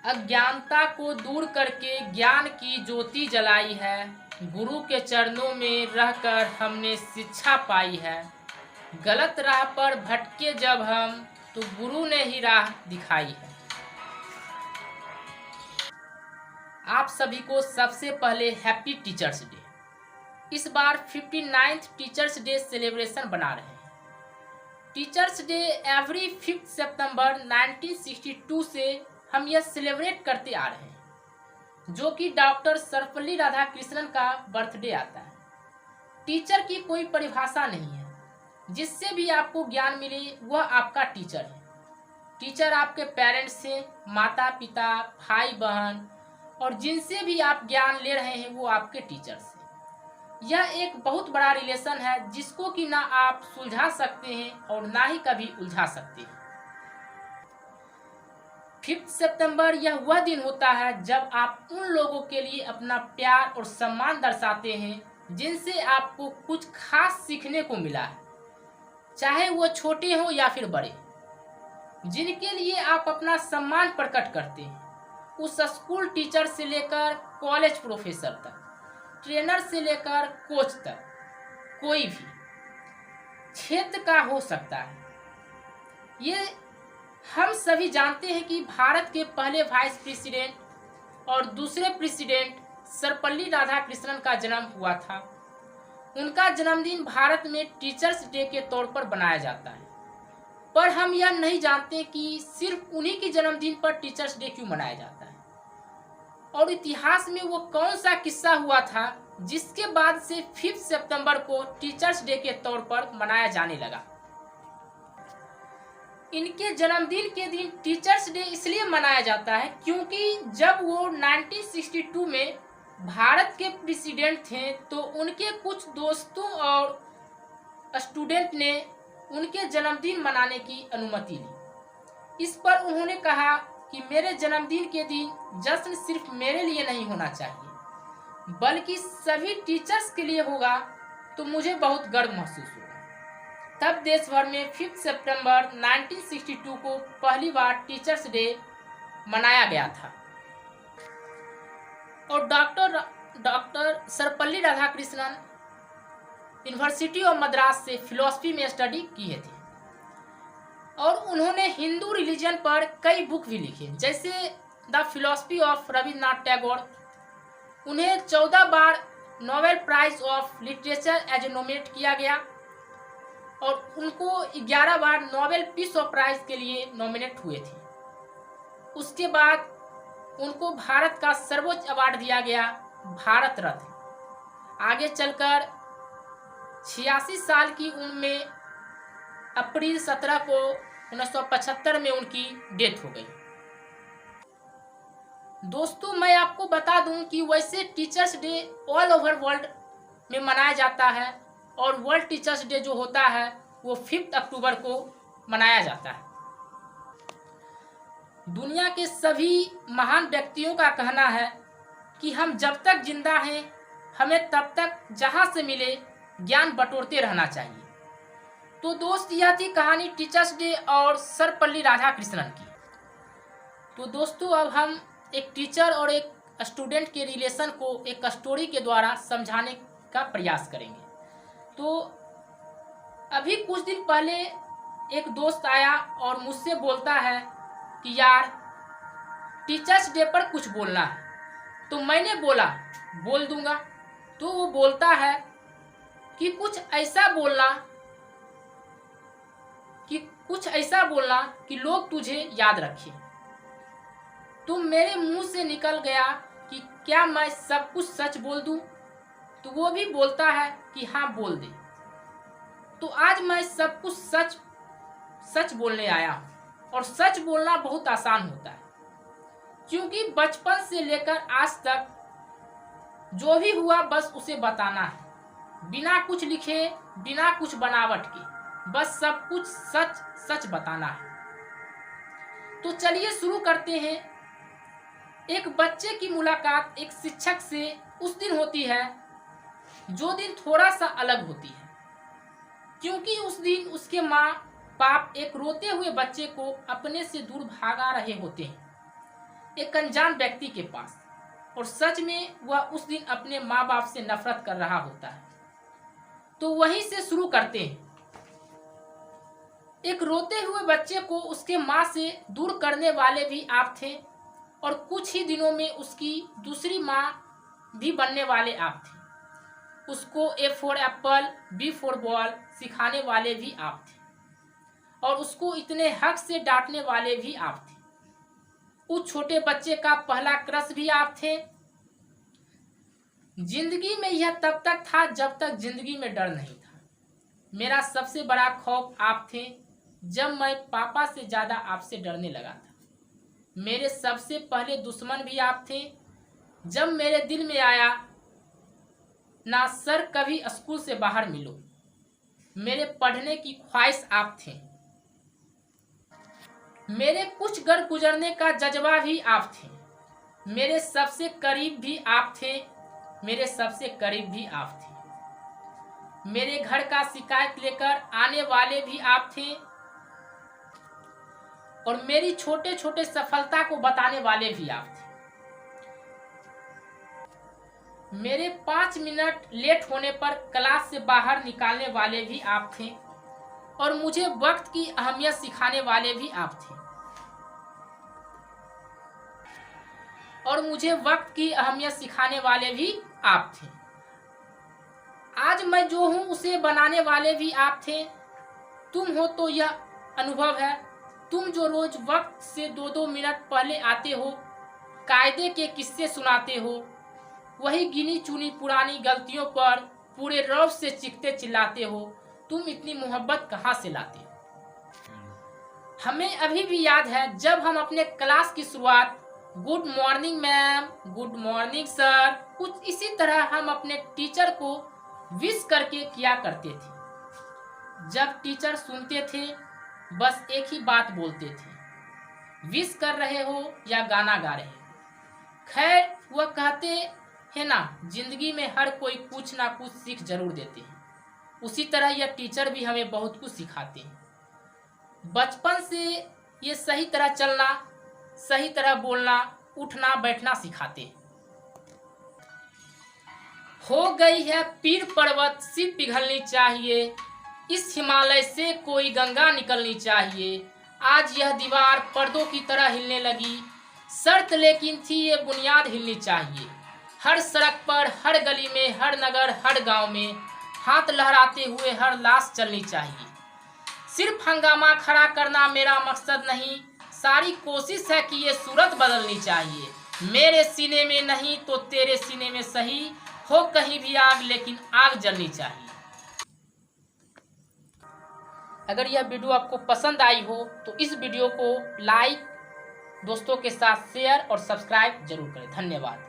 अज्ञानता को दूर करके ज्ञान की ज्योति जलाई है। गुरु के चरणों में रहकर हमने शिक्षा पाई है। गलत राह पर भटके जब हम, तो गुरु ने ही राह दिखाई है। आप सभी को सबसे पहले हैप्पी टीचर्स डे। इस बार 59th टीचर्स डे सेलिब्रेशन बना रहे हैं। टीचर्स डे एवरी 5 सितंबर 1962 से हम यह सेलिब्रेट करते आ रहे हैं, जो कि डॉक्टर सर्वपल्ली राधाकृष्णन का बर्थडे आता है। टीचर की कोई परिभाषा नहीं है। जिससे भी आपको ज्ञान मिले वह आपका टीचर है। टीचर आपके पेरेंट्स से, माता पिता, भाई बहन और जिनसे भी आप ज्ञान ले रहे हैं वो आपके टीचर से। यह एक बहुत बड़ा रिलेशन है जिसको कि ना आप सुलझा सकते हैं और ना ही कभी उलझा सकते हैं। 5 सितंबर यह वह दिन होता है जब आप उन लोगों के लिए अपना प्यार और सम्मान दर्शाते हैं जिनसे आपको कुछ खास सीखने को मिला है, चाहे वो छोटे हो या फिर बड़े। जिनके लिए आप अपना सम्मान प्रकट करते हैं, उस स्कूल टीचर से लेकर कॉलेज प्रोफेसर तक, ट्रेनर से लेकर कोच तक, कोई भी क्षेत्र का हो सकता है। ये हम सभी जानते हैं कि भारत के पहले वाइस प्रेसिडेंट और दूसरे प्रेसिडेंट सर्वपल्ली राधाकृष्णन का जन्म हुआ था। उनका जन्मदिन भारत में टीचर्स डे के तौर पर बनाया जाता है, पर हम यह नहीं जानते कि सिर्फ उन्हीं के जन्मदिन पर टीचर्स डे क्यों मनाया जाता है और इतिहास में वो कौन सा किस्सा हुआ था जिसके बाद से 5 सितंबर को टीचर्स डे के तौर पर मनाया जाने लगा। इनके जन्मदिन के दिन टीचर्स डे इसलिए मनाया जाता है क्योंकि जब वो 1962 में भारत के प्रेसिडेंट थे तो उनके कुछ दोस्तों और स्टूडेंट ने उनके जन्मदिन मनाने की अनुमति ली। इस पर उन्होंने कहा कि मेरे जन्मदिन के दिन जश्न सिर्फ मेरे लिए नहीं होना चाहिए बल्कि सभी टीचर्स के लिए होगा तो मुझे बहुत गर्व महसूस होगा। तब देश भर में 5 सितंबर 1962 को पहली बार टीचर्स डे मनाया गया था और doctor Sarvepalli Radhakrishnan university of Madras से फिलॉसफी में स्टडी किए थे और उन्होंने हिंदू रिलीजन पर कई बुक भी लिखे, जैसे the philosophy of Rabindranath Tagore. उन्हें 14 बार Nobel prize of literature as nominate किया गया और उनको 11 बार नोबेल पीस ऑफ प्राइज के लिए नॉमिनेट हुए थे। उसके बाद उनको भारत का सर्वोच्च अवार्ड दिया गया, भारत रत्न। आगे चलकर 86 साल की उम्र में अप्रैल 17 को 1975 में उनकी डेथ हो गई। दोस्तों, मैं आपको बता दूं कि वैसे teachers day all over world में मनाया जाता है और वर्ल्ड टीचर्स डे जो होता है वो 5 अक्टूबर को मनाया जाता है। दुनिया के सभी महान व्यक्तियों का कहना है कि हम जब तक जिंदा हैं हमें तब तक जहां से मिले ज्ञान बटोरते रहना चाहिए। तो दोस्त, यह थी कहानी टीचर्स डे और सर्वपल्ली राधाकृष्णन की। तो दोस्तों, अब हम एक टीचर और एक स्टूडेंट के रिलेशन को एक स्टोरी के द्वारा समझाने का प्रयास करेंगे। तो अभी कुछ दिन पहले एक दोस्त आया और मुझसे बोलता है कि यार टीचर्स डे पर कुछ बोलना है। तो मैंने बोला बोल दूंगा। तो वो बोलता है कि कुछ ऐसा बोलना कि लोग तुझे याद रखें। तो मेरे मुंह से निकल गया कि क्या मैं सब कुछ सच बोल दूं? तो वो भी बोलता है कि हाँ बोल दे। तो आज मैं सब कुछ सच बोलने आया हूं और सच बोलना बहुत आसान होता है क्योंकि बचपन से लेकर आज तक जो भी हुआ बस उसे बताना है, बिना कुछ लिखे, बिना कुछ बनावट के, बस सब कुछ सच बताना है। तो चलिए शुरू करते हैं। एक बच्चे की मुलाकात एक शिक्षक से उस दिन होती है जो दिन थोड़ा सा अलग होती है क्योंकि उस दिन उसके माँ बाप एक रोते हुए बच्चे को अपने से दूर भागा रहे होते हैं। एक अनजान व्यक्ति के पास, और सच में वह उस दिन अपने माँ बाप से नफरत कर रहा होता है। तो वहीं से शुरू करते हैं। एक रोते हुए बच्चे को उसके माँ से दूर करने वाले भी आप थे, और कुछ ही दिनों में उसकी दूसरी माँ भी बनने वाले आप थे। उसको A for Apple, B for ball सिखाने वाले भी आप थे, और उसको इतने हक से डांटने वाले भी आप थे। उस छोटे बच्चे का पहला क्रश भी आप थे। जिंदगी में यह तब तक था जब तक जिंदगी में डर नहीं था। मेरा सबसे बड़ा खौफ आप थे, जब मैं पापा से ज्यादा आपसे डरने लगा था। मेरे सबसे पहले दुश्मन भी आप थे, जब मेरे दिल में आया ना सर कभी स्कूल से बाहर मिलो। मेरे पढ़ने की ख्वाहिश आप थे। मेरे कुछ घर गुजरने का जज्बा भी आप थे। मेरे सबसे करीब भी आप थे। मेरे सबसे करीब भी आप थे। मेरे घर का शिकायत लेकर आने वाले भी आप थे, और मेरी छोटे छोटे सफलता को बताने वाले भी आप थे। मेरे 5 मिनट लेट होने पर क्लास से बाहर निकालने वाले भी आप थे, और मुझे वक्त की अहमियत सिखाने वाले भी आप थे। और मुझे वक्त की अहमियत सिखाने वाले भी आप थे। आज मैं जो हूं उसे बनाने वाले भी आप थे। तुम हो तो यह अनुभव है। तुम जो रोज वक्त से 2-2 मिनट पहले आते हो, कायदे के किस्से सुनाते हो, वही गिनी चुनी पुरानी गलतियों पर पूरे रौब से चीखते चिल्लाते हो। तुम इतनी मोहब्बत कहाँ से लाते हो? हमें अभी भी याद है जब हम अपने क्लास की शुरुआत good morning ma'am, good morning sir, कुछ इसी तरह हम अपने टीचर को विश करके किया करते थे। जब टीचर सुनते थे बस एक ही बात बोलते थे, विश कर रहे हो या गाना गा रहे हो। खैर, वह कहते हैं ना, जिंदगी में हर कोई कुछ ना कुछ सीख जरूर देते हैं। उसी तरह यह टीचर भी हमें बहुत कुछ सिखाते हैं। बचपन से ये सही तरह चलना, सही तरह बोलना, उठना बैठना सिखाते हैं। हो गई है पीर पर्वत सिर पिघलनी चाहिए, इस हिमालय से कोई गंगा निकलनी चाहिए। आज यह दीवार पर्दों की तरह हिलने लगी, शर्त लेकिन थी ये बुनियाद हिलनी चाहिए। हर सड़क पर, हर गली में, हर नगर, हर गांव में हाथ लहराते हुए हर लाश चलनी चाहिए। सिर्फ हंगामा खड़ा करना मेरा मकसद नहीं, सारी कोशिश है कि ये सूरत बदलनी चाहिए। मेरे सीने में नहीं तो तेरे सीने में सही, हो कहीं भी आग लेकिन आग जलनी चाहिए। अगर यह वीडियो आपको पसंद आई हो तो इस वीडियो को लाइक, दोस्तों के साथ शेयर और सब्सक्राइब जरूर करें। धन्यवाद।